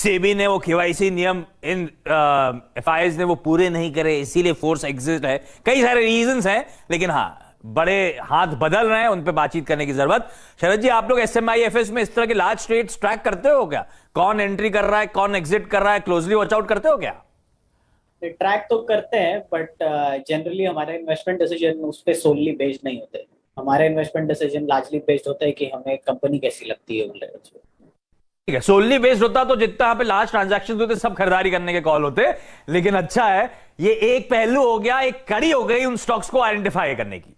सेबी ने वो केवाईसी नियम इन एफआईआईज ने वो पूरे नहीं करे, इसीलिए फोर्स एग्जिट है। कई सारे रीजंस हैं, लेकिन हाँ बड़े हाथ बदल रहे हैं, उन पे बातचीत करने की जरूरत। शरद जी, आप लोग एसएमआईएफएस में इस तरह के लार्ज ट्रेड्स ट्रैक करते हो क्या? कौन एंट्री कर रहा है, कौन एग्जिट कर रहा है, क्लोजली वॉच आउट करते हो क्या? ट्रैक तो करते हैं, बट जनरली हमारे इन्वेस्टमेंट डिसीजन उस पर सोलली बेस्ड नहीं होते। हमारे इन्वेस्टमेंट डिसीजन लार्जली बेस्ड होता है कि हमें कंपनी कैसी लगती है उन लेवल्स पे। ठीक है, सोलली बेस्ड होता तो जितना यहाँ पे लार्ज ट्रांजैक्शन होते सब खरीदारी करने के कॉल होते। लेकिन अच्छा है, ये एक पहलू हो गया, एक कड़ी हो गई उन स्टॉक्स को आइडेंटिफाई करने की।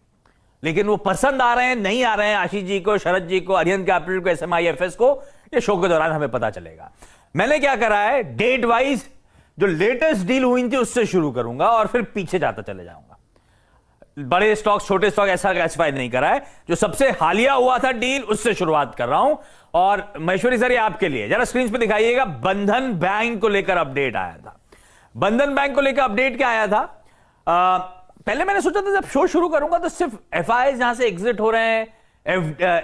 लेकिन वो पसंद आ रहे हैं नहीं आ रहे हैं, आशीष जी को, शरद जी को, अरिहंत कैपिटल को, एसएमआईएफएस को, ये शो के दौरान हमें पता चलेगा। मैंने क्या करा है, डेट वाइज जो लेटेस्ट डील हुई थी उससे शुरू करूंगा और फिर पीछे जाता चले जाऊंगा। बड़े स्टॉक छोटे स्टॉक ऐसा क्लासिफाई नहीं करा है, जो सबसे हालिया हुआ था डील उससे शुरुआत कर रहा हूं। और महेश्वरी सर, ये आपके लिए जरा स्क्रीन पे दिखाइएगा, बंधन बैंक को लेकर अपडेट आया था। बंधन बैंक को लेकर अपडेट क्या आया था? पहले मैंने सोचा था जब शो शुरू करूंगा तो सिर्फ एफआई जहां से एग्जिट हो रहे हैं,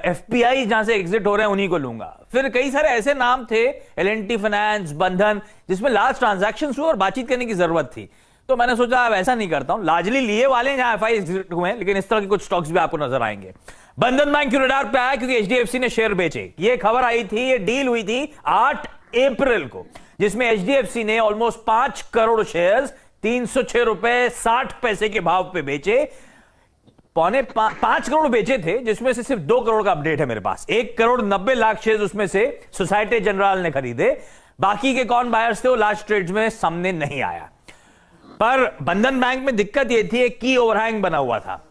एफपीआई जहां से एग्जिट हो रहे हैं उन्हीं को लूंगा। फिर कई सारे ऐसे नाम थे, एल&टी फाइनेंस, बंधन, जिसमें लार्ज ट्रांजैक्शन हुए और बातचीत करने की जरूरत थी। तो मैंने सोचा अब ऐसा नहीं करता हूं, लार्जली लिए वाले जहां एफआई एग्जिट हुए हैं, लेकिन इस तरह के कुछ स्टॉक्स भी आपको नजर आएंगे। बंधन बैंक क्यों रडार पे आया? क्योंकि एचडीएफसी ने शेयर बेचे। ये खबर आई थी, ये डील हुई थी 8 अप्रैल को, जिसमें एचडीएफसी ने ऑलमोस्ट 5 करोड़ शेयर्स 306 रुपए 60 पैसे के भाव पे बेचे। 5 करोड़ बेचे थे, जिसमें से सिर्फ 2 करोड़ का अपडेट है मेरे पास। 1 करोड़ 90 लाख शेयर्स उसमें से सोसाइटी जनरल ने खरीदे। बाकी के कौन बायर्स थे वो लास्ट ट्रेड्स में सामने नहीं आया। पर बंधन बैंक में दिक्कत ये थी, एक की ओवरहैंग बना हुआ था।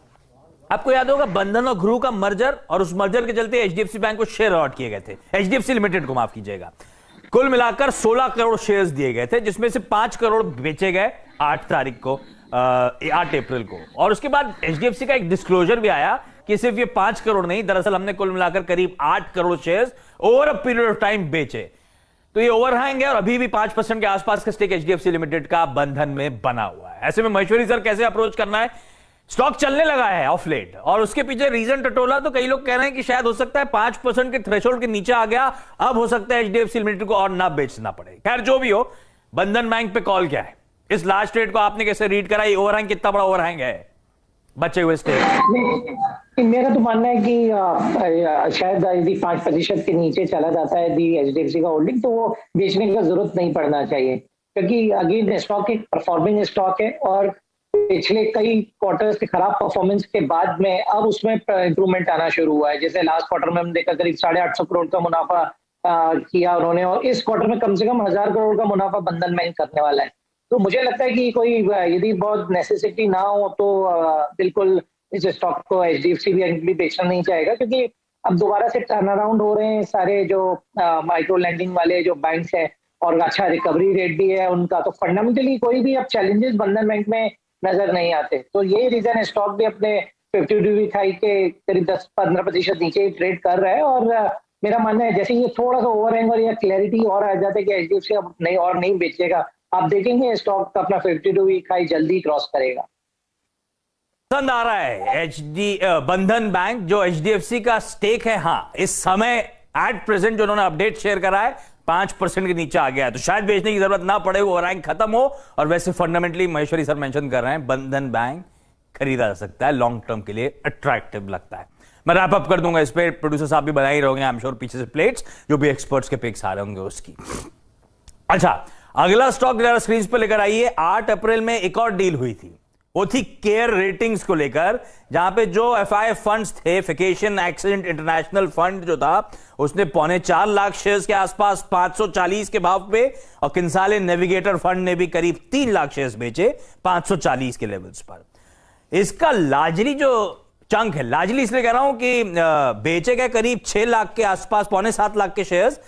आपको याद होगा बंधन और घरू का मर्जर, और उस मर्जर के चलते एचडीएफसी बैंक को शेयर अलॉट किए गए थे, एचडीएफसी लिमिटेड को, माफ कीजिएगा। कुल मिलाकर 16 करोड़ शेयर्स दिए गए थे, जिसमें से 5 करोड़ बेचे गए 8 अप्रैल को। और उसके बाद एचडीएफसी का एक डिस्क्लोजर भी आया कि सिर्फ ये 5 करोड़ नहीं, दरअसल हमने कुल मिलाकर करीब 8 crore shares over a period of time बेचे। तो ये ओवरहैंग है और अभी भी 5% के आसपास का स्टेक एचडीएफसी लिमिटेड का बंधन में बना हुआ है। ऐसे में महेश्वरी सर कैसे अप्रोच करना है? स्टॉक चलने लगा है ऑफ लेट, और उसके पीछे रीजन टटोला तो कई लोग कह रहे हैं कि शायद हो सकता है 5% के थ्रेशोल्ड के नीचे आ गया, अब हो सकता है एचडीएफसी लिमिटेड को और ना बेचना पड़े। खैर जो भी हो, बंधन बैंक पे कॉल क्या है? इस लास्ट ट्रेड को आपने कैसे रीड करा? ये ओवरहैंग कितना बड़ा ओवरहैंग है बचे हुए स्टेक? मेरा तो मानना है कि शायद यदि 5% के नीचे चला जाता है यदि एचडीएफसी का होल्डिंग, तो वो बेचने का जरूरत नहीं पड़ना चाहिए, क्योंकि अगेन स्टॉक एक परफॉर्मिंग स्टॉक है और पिछले कई क्वार्टर्स के खराब परफॉर्मेंस के बाद में अब उसमें इंप्रूवमेंट आना शुरू हुआ है। जैसे लास्ट क्वार्टर में हम देखा करीब 850 करोड़ का मुनाफा किया उन्होंने, और इस क्वार्टर में कम से कम 1000 करोड़ का मुनाफा बंधन बैंक करने वाला है। तो मुझे लगता है कि कोई यदि बहुत नेसेसिटी ना हो तो बिल्कुल इस स्टॉक को एचडीएफसी भी बेचना नहीं चाहेगा, क्योंकि अब दोबारा से टर्न अराउंड हो रहे हैं सारे जो माइक्रो लैंडिंग वाले जो बैंक्स हैं, और अच्छा रिकवरी रेट भी है उनका। तो फंडामेंटली कोई भी अब चैलेंजेस बंधन बैंक में नजर नहीं आते। तो यही रीजन है स्टॉक भी अपने 52 वीक हाई के करीब 10-15% नीचे ट्रेड कर रहा है। और मेरा मानना है जैसे ये थोड़ा सा ओवरहैंग और या क्लैरिटी और आ जाता है कि एचडीएफसी अब नहीं बेचेगा, आप देखेंगे स्टॉक अपना 52 वीक हाई जल्दी क्रॉस करेगा। पसंद आ रहा है बंधन बैंक जो एचडीएफसी का स्टेक है। हाँ, इस समय एट प्रेजेंट जो उन्होंने अपडेट शेयर करा है 5% के नीचे आ गया है, तो शायद बेचने की जरूरत ना पड़े, वो रैंक खत्म हो। और वैसे फंडामेंटली महेश्वरी सर मेंशन कर रहे हैं बंधन बैंक खरीदा जा सकता है, लॉन्ग टर्म के लिए अट्रैक्टिव लगता है। मैं रैप अप कर दूंगा इस पे, प्रोड्यूसर साहब भी बना ही रहोगे आई एम श्योर, पीछे से प्लेट्स जो भी एक्सपर्ट्स के पिक्स आ रहे होंगे उसकी। अच्छा, अगला स्टॉक जरा स्क्रीन पर लेकर आइए। 8 अप्रैल में एक और डील हुई थी, वो थी केयर रेटिंग्स को लेकर, जहां पे जो एफआई फंड्स थे, फिकेशन एक्सीडेंट इंटरनेशनल फंड जो था, उसने 4.25 लाख शेयर्स के आसपास 540 के भाव पे, और किंसाले नेविगेटर फंड ने भी करीब 3 लाख शेयर्स बेचे 540 के लेवल्स पर। इसका लार्जली जो चंक है, लार्जली इसलिए कह रहा हूं कि बेचे गए करीब 6 लाख के आसपास, 6.25 लाख के शेयर्स,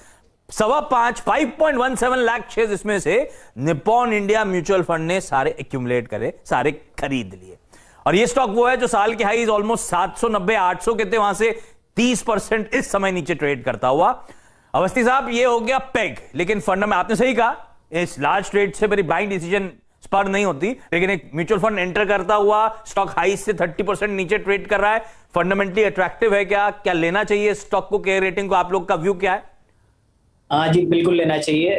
5.17 लाख शेयर्स इसमें से निप्पॉन इंडिया म्यूचुअल फंड ने सारे एक्यूमुलेट करे, सारे खरीद लिए। और ये स्टॉक वो है जो साल के हाईज ऑलमोस्ट 790-800 के थे, वहां से 30% इस समय नीचे ट्रेड करता हुआ। अवस्थी साहब, ये हो गया पेग, लेकिन फंड में आपने सही कहा, इस लार्ज ट्रेड से मेरी बाइंग डिसीजन स्पर नहीं होती, लेकिन एक म्यूचुअल फंड एंटर करता हुआ स्टॉक हाई से 30% नीचे ट्रेड कर रहा है, फंडामेंटली अट्रैक्टिव है क्या लेना चाहिए स्टॉक को, केयर रेटिंग को? आप लोग का व्यू क्या है? हाँ जी, बिल्कुल लेना चाहिए।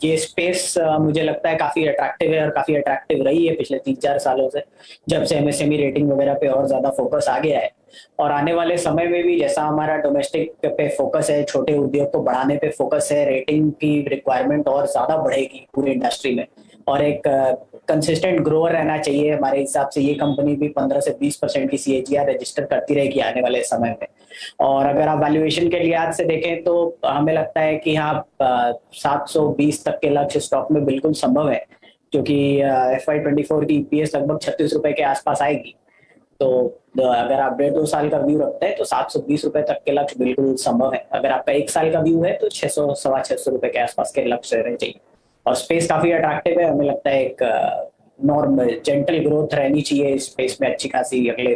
ये स्पेस मुझे लगता है काफी अट्रैक्टिव है और काफी अट्रैक्टिव रही है पिछले 3-4 सालों से, जब से एमएसएमई रेटिंग वगैरह पे और ज्यादा फोकस आ गया है। और आने वाले समय में भी जैसा हमारा डोमेस्टिक पे फोकस है, छोटे उद्योग को बढ़ाने पे फोकस है, रेटिंग की रिक्वायरमेंट और ज्यादा बढ़ेगी पूरी इंडस्ट्री में। और एक कंसिस्टेंट ग्रोअर रहना चाहिए। हमारे हिसाब से ये कंपनी भी 15 से 20% की सीएजीआर रजिस्टर करती रहेगी आने वाले समय में। और अगर आप वैल्यूएशन के लिहाज से देखें तो हमें लगता है कि हाँ, 720 तक के लक्ष्य स्टॉक में बिल्कुल संभव है, क्योंकि FY24 की ईपीएस लगभग 36 रुपए के आसपास आएगी। तो अगर आप 1.5-2 साल का व्यू रखते हैं तो 720 रुपए तक के लक्ष्य बिल्कुल संभव है। अगर आपका 1 साल का व्यू है तो 600 650 रुपए के आसपास के लक्ष्य रहने चाहिए। और स्पेस काफी अट्रैक्टिव है, हमें लगता है एक नॉर्मल जेंटल ग्रोथ रहनी चाहिए इस स्पेस में अच्छी खासी अगले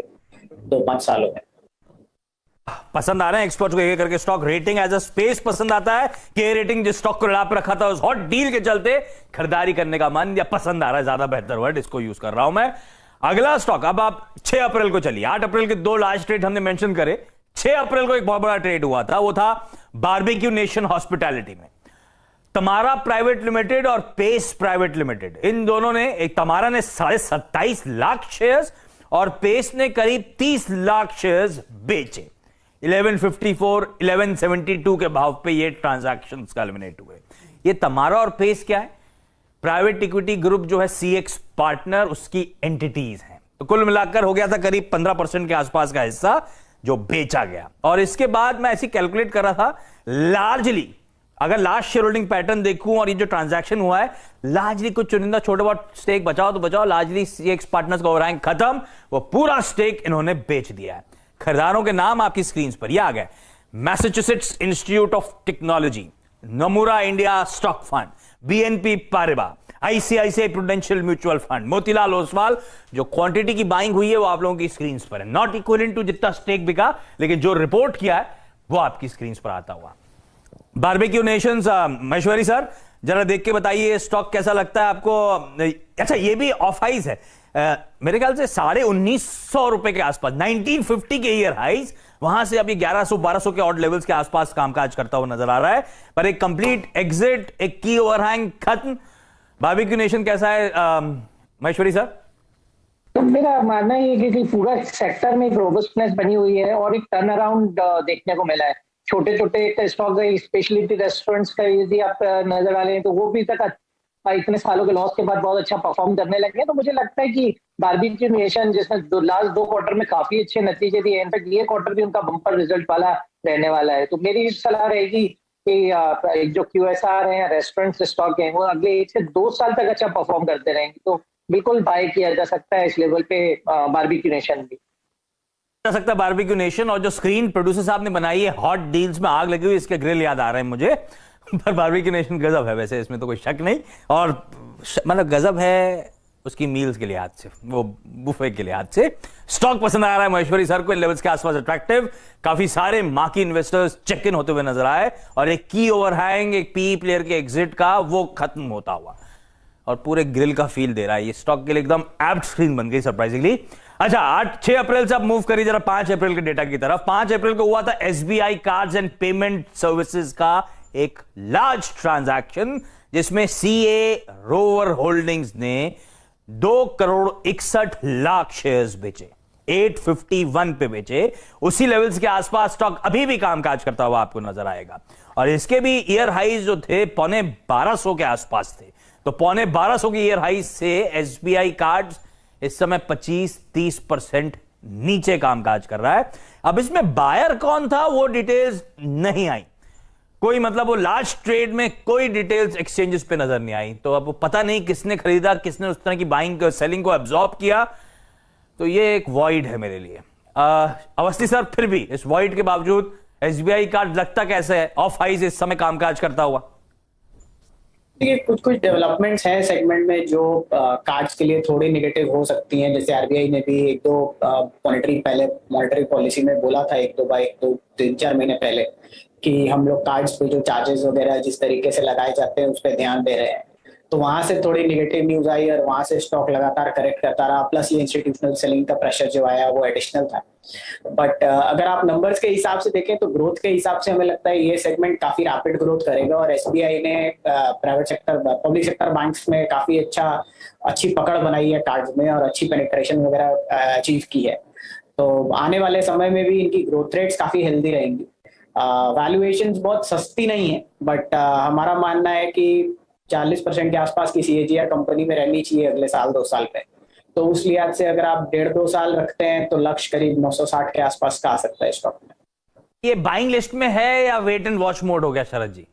2-5 सालों में। पसंद आ रहे हैं एक्सपर्ट को एक करके stock. Rating as a space पसंद आता है कि रेटिंग जिस स्टॉक को लड़ा पे रखा था उस हॉट डील के चलते खरीदारी करने का मन या पसंद आ रहा है, ज्यादा बेहतर वर्ड इसको यूज कर रहा हूं मैं। अगला स्टॉक, अब आप 6 अप्रैल को चलिए। 8 अप्रैल के 2 लार्ज ट्रेड हमने मेंशन करे। 6 अप्रैल को एक बहुत बड़ा ट्रेड हुआ था, वो था बारबेक्यू नेशन हॉस्पिटैलिटी में। तमारा प्राइवेट लिमिटेड और पेस प्राइवेट लिमिटेड, इन दोनों ने, एक तमारा ने 27.5 लाख शेयर्स और पेस ने करीब 30 लाख शेयर्स बेचे। 1154 1172 के भाव पे ये ट्रांजैक्शंस कल्मिनेट हुए। ये तमारा और पेस क्या है? प्राइवेट इक्विटी ग्रुप जो है सीएक्स पार्टनर, उसकी एंटिटीज हैं। तो कुल मिलाकर हो गया था करीब 15% के आसपास का हिस्सा जो बेचा गया। और इसके बाद मैं ऐसी कैलकुलेट कर रहा था, लार्जली अगर लास्ट शेयर होल्डिंग पैटर्न देखूं और ये जो ट्रांजैक्शन हुआ है, लार्जली कुछ चुनिंदा छोटे बहुत स्टेक बचाओ तो बचाओ, लार्जली सीएक्स पार्टनर्स का ओवरहैंग खत्म, वो पूरा स्टेक इन्होंने बेच दिया है। खरीदारों के नाम आपकी स्क्रीन पर ये आ गए। Massachusetts institute of technology, नमूरा India stock fund, BNP Paribas, ICICI prudential mutual fund, Motilal Oswal. जो क्वांटिटी की बाइंग हुई है वो आप लोगों की स्क्रीन पर है। नॉट इक्वलेंट टू जितना स्टेक बिका, लेकिन जो रिपोर्ट किया है वो आपकी स्क्रीन पर आता हुआ। बारबेक्यू नेशंस, महेश्वरी सर जरा देख के बताइए स्टॉक कैसा लगता है आपको। अच्छा, ये भी ऑफ हाइज है, मेरे ख्याल से 1950 रुपए के आसपास, 1950 के ईयर हाइज, वहां से अभी 1100-1200 के ऑड लेवल्स के आसपास कामकाज करता हुआ नजर आ रहा है। पर एक कंप्लीट एग्जिट, एक की ओवरहैंग खत्म। बारबेक्यू नेशन कैसा है महेश्वरी सर? तो मेरा मानना ये है कि पूरा सेक्टर में एक रोबस्टनेस बनी हुई है और एक टर्न अराउंड देखने को मिला है। छोटे छोटे स्टॉक, स्पेशलिटी रेस्टोरेंट्स का यदि आप नजर डालें तो वो भी तक इतने सालों के लॉस के बाद बहुत अच्छा परफॉर्म करने लगे हैं। तो मुझे लगता है कि बारबेक्यू नेशन, जिसने लास्ट 2 क्वार्टर में काफी अच्छे नतीजे दिए, इनफैक्ट ये क्वार्टर भी उनका बम्पर रिजल्ट वाला रहने वाला है। तो मेरी सलाह रहेगी कि जो QSR है, रेस्टोरेंट स्टॉक है, वो अगले 1 से 2 साल तक अच्छा परफॉर्म करते रहेंगे। तो बिल्कुल बाय किया जा सकता है इस लेवल पे बारबेक्यू नेशन भी जा सकता है। बारबेक्यू नेशन, और जो स्क्रीन प्रोड्यूसर साहब ने बनाई है, हॉट डील्स में आग लगी हुई, इसके ग्रिल याद आ रहे हैं मुझे। पर बारबेक्यू नेशन गजब है वैसे, इसमें तो कोई शक नहीं। और मतलब गजब है उसकी मील्स के लिहाज से, वो बुफे के लिहाज से। स्टॉक पसंद आ रहा है महेश्वरी सर को, इन लेवल्स के आसपास अट्रैक्टिव। काफी सारे मार्की इन्वेस्टर्स चेक इन होते हुए नजर आए, और एक की ओवरहैंग, एक पी प्लेयर के एग्जिट का, वो खत्म होता हुआ और पूरे ग्रिल का फील दे रहा है। ये स्टॉक के लिए एकदम एप्ट स्क्रीन बन गई सरप्राइजिंगली। अच्छा, 6 अप्रैल से अब मूव करिए जरा 5 अप्रैल के डेटा की तरफ। 5 अप्रैल को हुआ था SBI cards and payment services का एक लार्ज ट्रांजैक्शन, जिसमें सीए रोवर होल्डिंग्स ने 2,61,00,000 शेयर्स बेचे, 851 पे बेचे। उसी लेवल्स के आसपास स्टॉक अभी भी कामकाज करता हुआ आपको नजर आएगा। और इसके भी ईयर हाइज जो थे 1250 के आसपास थे। तो 1250 की ईयर हाइज से एसबीआई कार्ड्स इस समय 25-30% नीचे कामकाज कर रहा है। अब इसमें बायर कौन था वो डिटेल्स नहीं आई, कोई मतलब वो लार्ज ट्रेड में कोई डिटेल्स एक्सचेंजेस पे नजर नहीं आई। तो अब पता नहीं किसने खरीदा, किसने उस तरह की बाइंग सेलिंग को एब्जॉर्ब किया। तो ये एक वॉइड है मेरे लिए। अवस्थी सर, फिर भी इस वॉइड के बावजूद एसबीआई कार्ड लगता कैसे है ऑफ हाइज इस समय कामकाज करता हुआ? देखिए, कुछ डेवलपमेंट्स हैं सेगमेंट में जो कार्ड्स के लिए थोड़ी नेगेटिव हो सकती हैं। जैसे आरबीआई ने भी 1-2 मॉनेटरी पॉलिसी में बोला था 3-4 महीने पहले कि हम लोग कार्ड्स पे जो चार्जेस वगैरह जिस तरीके से लगाए जाते हैं उस पर ध्यान दे रहे हैं। तो वहां से थोड़ी निगेटिव न्यूज आई और वहां से स्टॉक लगातार करेक्ट करता रहा, प्लस ये इंस्टीट्यूशनल सेलिंग का प्रेशर जो आया वो एडिशनल था। बट अगर आप नंबर्स के हिसाब से देखें तो ग्रोथ के हिसाब से हमें लगता है ये सेगमेंट काफी रैपिड ग्रोथ करेगा, और एसबीआई ने private sector public sector banks में काफी अच्छी पकड़ बनाई है कार्ड्स में, और अच्छी पेनिट्रेशन वगैरह अचीव की है। तो आने वाले समय में भी इनकी ग्रोथ रेट्स काफी हेल्दी रहेंगी। वैल्यूएशंस बहुत सस्ती नहीं है, बट हमारा मानना है कि 40% के आसपास की सीएजीआर कंपनी में रहनी चाहिए अगले साल 2 साल पे। तो उस लिहाज से अगर आप 1.5-2 साल रखते हैं तो लक्ष्य करीब 960 के आसपास का आ सकता है स्टॉक में। ये बाइंग लिस्ट में है या वेट एंड वॉच मोड हो गया शरद जी?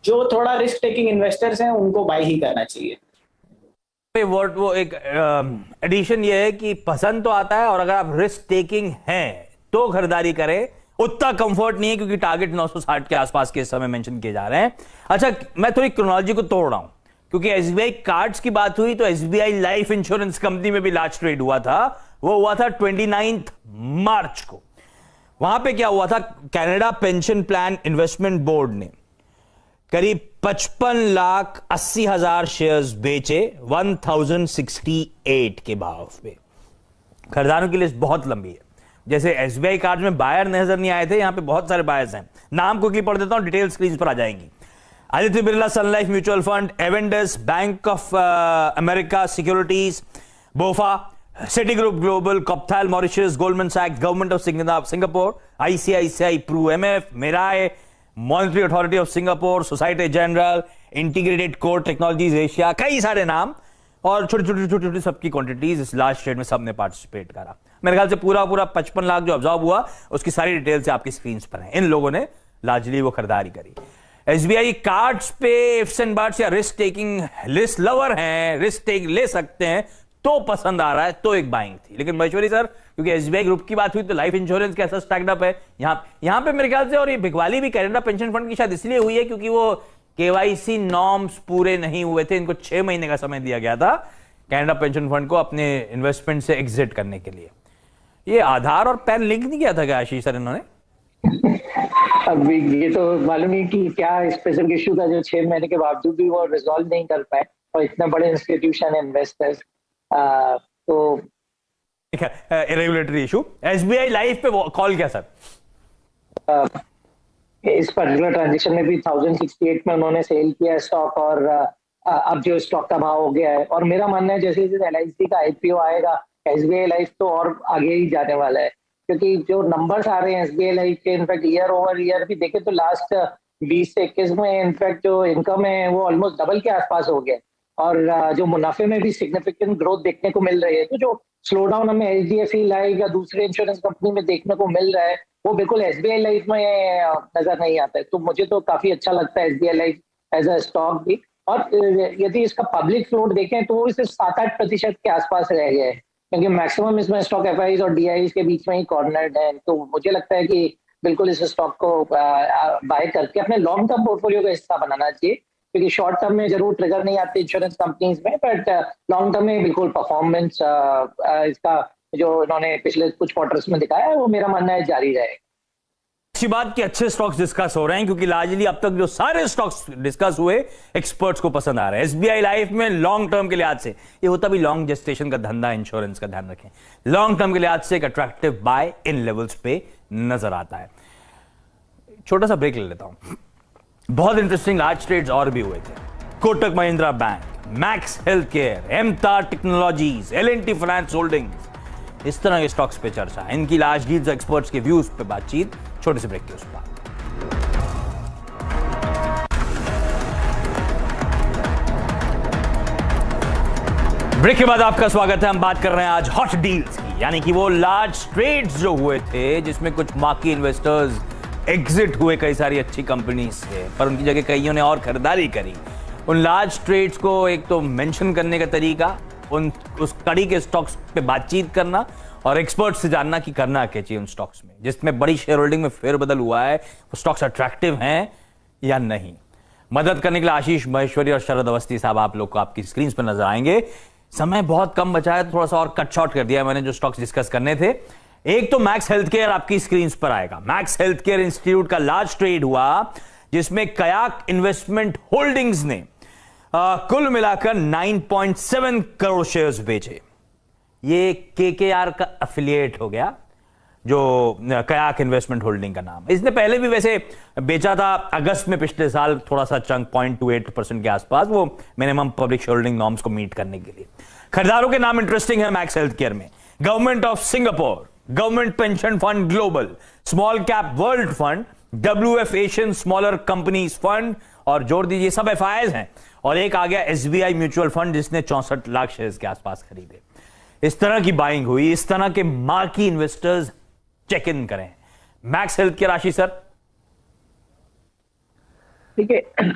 जो थोड़ा रिस्क टेकिंग इन्वेस्टर्स हैं उनको बाय ही करना चाहिए। वो एक एडिशन ये है कि पसंद तो आता है, और अगर आप रिस्क टेकिंग हैं तो खरीदारी करें। उतना कंफर्ट नहीं है क्योंकि टारगेट 960 के आसपास के समय मेंशन किए जा रहे हैं। अच्छा, मैं थोड़ी क्रोनोलॉजी को तोड़ रहा हूं क्योंकि एसबीआई कार्ड्स की बात हुई तो एसबीआई लाइफ इंश्योरेंस कंपनी में भी लार्ज ट्रेड हुआ था। वो हुआ था 29 मार्च को। वहां पे क्या हुआ था, Canada pension plan investment board ने करीब 55,80,000 शेयर्स बेचे 1068 के भाव पे। खरीदारों की लिस्ट बहुत लंबी है। जैसे एसबीआई कार्ड में बायर नजर नहीं आए थे, यहां पे बहुत सारे बायर्स हैं। नाम को क्लिक पढ़ देता हूं, डिटेल स्क्रीन पर आ जाएंगी। Aditya Birla sun life mutual fund, Avendus, bank of America securities, BofA, Citigroup global, Copthall Mauritius, Goldman सैक्स, government of Singapore, ICICI Pru MF, Mirae, monetary authority of Singapore, Societe Generale, integrated core technologies Asia, कई सारे नाम और छोटी छोटी सबकी quantities इस last trade में सबने पार्टिसिपेट करा। मेरे ख्याल से पूरा 55 लाख जो ऑब्जर्व हुआ उसकी सारी डिटेल्स आपकी स्क्रीन पर है। इन लोगों ने लार्जली वो खरीदारी करी। एसबीआई कार्ड्स पे इफ्स एंड बट्स या रिस्क टेकिंग लिस्ट लवर हैं, रिस्क टेक ले सकते हैं तो पसंद आ रहा है तो एक बाइंग थी। लेकिन महेश्वरी सर, क्योंकि एसबीआई ग्रुप की बात हुई तो लाइफ इंश्योरेंस कैसा स्टैक्ड अप है यहां पे मेरे ख्याल से। और ये भिगवाली भी कनाडा पेंशन फंड की शायद इसलिए हुई है क्योंकि वो केवाईसी नॉर्म्स पूरे नहीं हुए थे। इनको 6 महीने का समय दिया गया था कनाडा पेंशन फंड को अपने इन्वेस्टमेंट से एग्जिट करने के लिए। ये आधार और पैन लिंक नहीं किया था क्या आशीष सर इन्होंने? अब ये तो मालूम नहीं कि क्या स्पेसिफिक इशू था जो 6 महीने के बावजूद भी वो रिजॉल्व नहीं कर पाए, और इतने बड़े इंस्टीट्यूशन इन्वेस्टर्स तो रेगुलेटरी इशू। एसबीआई लाइफ पे कॉल क्या सर? इस पर्टिकुलर ट्रांजेक्शन में भी 1068 में उन्होंने सेल किया स्टॉक, और अब जो स्टॉक का भाव हो गया है। और मेरा मानना है जैसे जैसे एलआईसी का आईपीओ आएगा, एसबीआई लाइफ तो और आगे ही जाने वाला है, क्योंकि जो नंबर्स आ रहे हैं एसबीआई लाइफ के, इनफैक्ट ईयर ओवर ईयर भी देखें तो लास्ट 20 से 21 में इनफैक्ट जो इनकम है वो ऑलमोस्ट डबल के आसपास हो गया, और जो मुनाफे में भी सिग्निफिकेंट ग्रोथ देखने को मिल रही है। तो जो स्लो डाउन हमें एचडीएफसी लाइफ या दूसरे इंश्योरेंस कंपनी में देखने को मिल रहा है वो बिल्कुल एसबीआई लाइफ में नजर नहीं आता है। तो मुझे तो काफी अच्छा लगता है SBI life as a stock भी। और यदि इसका पब्लिक फ्लोट देखें तो वो सिर्फ 7-8% के आसपास रह गया है, क्योंकि मैक्सिमम इसमें स्टॉक एफआईज और डीआईज के बीच में ही कॉर्नर्ड है। तो मुझे लगता है कि बिल्कुल इस स्टॉक को बाय करके अपने लॉन्ग टर्म पोर्टफोलियो का हिस्सा बनाना चाहिए, क्योंकि शॉर्ट टर्म में जरूर ट्रिगर नहीं आते इंश्योरेंस कंपनीज में, बट लॉन्ग टर्म में बिल्कुल परफॉर्मेंस इसका जो इन्होंने पिछले कुछ क्वार्टर्स में दिखाया है वो मेरा मानना है जारी रहेगा। अच्छी बात कि अच्छे स्टॉक्स डिस्कस हो रहे हैं, क्योंकि लार्जली अब तक जो सारे स्टॉक्स डिस्कस हुए एक्सपर्ट्स को पसंद आ रहे हैं। एसबीआई लाइफ में लॉन्ग टर्म के लिहाज से, ये होता भी लॉन्ग जेस्टेशन का धंधा इंश्योरेंस का, ध्यान रखें, लॉन्ग टर्म के लिहाज से एक अट्रैक्टिव बाय इन लेवल्स पे नजर आता है। छोटा सा ब्रेक ले लेता हूं। बहुत इंटरेस्टिंग लार्ज ट्रेड्स और भी हुए थे। Kotak Mahindra bank, max health care, MTAR technologies, L&T finance holdings, इस तरह के स्टॉक्स पे चर्चा, इनकी लार्ज डील्स, एक्सपर्ट्स के व्यूज पे बातचीत। छोटे से ब्रेक के उस बाद ब्रेक के बाद आपका स्वागत है। हम बात कर रहे हैं आज हॉट डील्स की, यानी कि वो लार्ज ट्रेड्स जो हुए थे जिसमें कुछ मार्की इन्वेस्टर्स एग्जिट हुए कई सारी अच्छी कंपनीज से, पर उनकी जगह कईयों ने और खरीदारी करी। उन लार्ज ट्रेड्स को एक तो मेंशन करने का तरीका, उस कड़ी के स्टॉक्स पे बातचीत करना और एक्सपर्ट से जानना कि करना क्या चाहिए उन स्टॉक्स में जिसमें बड़ी शेयर होल्डिंग में फेरबदल हुआ है, वो स्टॉक्स अट्रैक्टिव हैं या नहीं। मदद करने के लिए आशीष महेश्वरी और शरद अवस्थी साहब आप लोग को आपकी स्क्रीन पर नजर आएंगे। समय बहुत कम बचा है तो थोड़ा सा और कट शॉर्ट कर दिया मैंने जो स्टॉक्स डिस्कस करने थे। एक तो मैक्स हेल्थ केयर आपकी स्क्रीन पर आएगा। मैक्स हेल्थ केयर इंस्टीट्यूट का लार्ज ट्रेड हुआ जिसमें कयाक इन्वेस्टमेंट होल्डिंग्स ने कुल मिलाकर 9.7 करोड़ शेयर्स बेचे। ये केकेआर का एफिलिएट हो गया, जो कयाक इन्वेस्टमेंट होल्डिंग का नाम। इसने पहले भी वैसे बेचा था अगस्त में पिछले साल, थोड़ा सा चंक 0.28% के आसपास, वो मिनिमम पब्लिक होल्डिंग नॉर्म्स को मीट करने के लिए। खरीदारों के नाम इंटरेस्टिंग है मैक्स हेल्थ केयर में: government of Singapore, government pension fund global, small cap world fund, WF Asian smaller companies fund, और जोड़ दीजिए सब FIIs हैं। और एक आ गया SBI म्यूचुअल फंड, जिसने 64 लाख शेयर्स के आसपास खरीदे। इस तरह की बाइंग हुई, इस तरह के मार्की इन्वेस्टर्स चेक इन करें। मैक्स हेल्थ केयर, आशीष सर। ठीक है,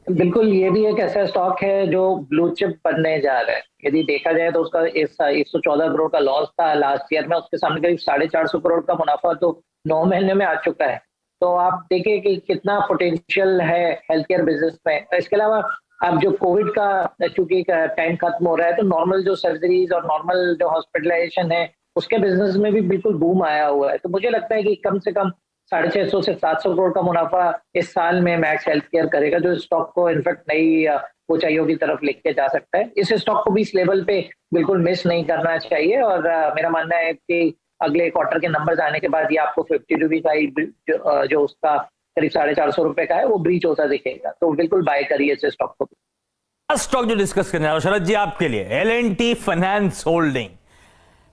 बिल्कुल ये भी एक ऐसा स्टॉक है जो ब्लू चिप बनने जा रहा है। यदि देखा जाए तो उसका 114 करोड़ का लॉस था लास्ट ईयर में, उसके सामने करीब 450 करोड़ का मुनाफा तो 9 महीने में आ चुका है। तो आप देखिए कि कितना पोटेंशियल है हेल्थ केयर बिजनेस में। इसके अलावा अब जो कोविड का चूंकि टाइम खत्म हो रहा है, तो नॉर्मल जो सर्जरीज और नॉर्मल जो हॉस्पिटलाइजेशन है उसके बिजनेस में भी बिल्कुल बूम आया हुआ है। तो मुझे लगता है कि कम से कम 650 से 700 करोड़ का मुनाफा इस साल में मैक्स हेल्थ केयर करेगा, जो स्टॉक को इनफैक्ट नई ऊंचाइयों की तरफ लेके जा सकता है। इस स्टॉक को भी इस लेवल पे बिल्कुल मिस नहीं करना चाहिए। और मेरा मानना है कि अगले क्वार्टर के नंबर्स आने के बाद ये आपको 50 रुपीज का जो उसका करीब 450 रुपए का है वो ब्रीच होता दिखेगा। तो बिल्कुल बाय करिए इस स्टॉक को। स्टॉक जो डिस्कस करने वाला शरद जी आपके लिए, L&T finance holding,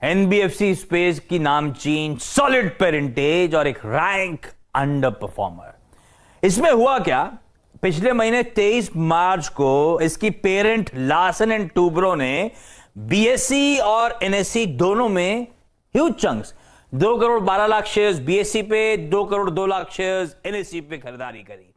NBFC space की नाम चेंज, सॉलिड पेरेंटेज और एक रैंक अंडर परफॉर्मर। इसमें हुआ क्या, पिछले महीने 23 मार्च को इसकी पेरेंट लार्सन एंड टूब्रो ने BSE और NSE दोनों में huge chunks, 2 crore 12 lakh shares BSE पे, 2 करोड़ 2 लाख शेयर्स NSE पे खरीदारी करी।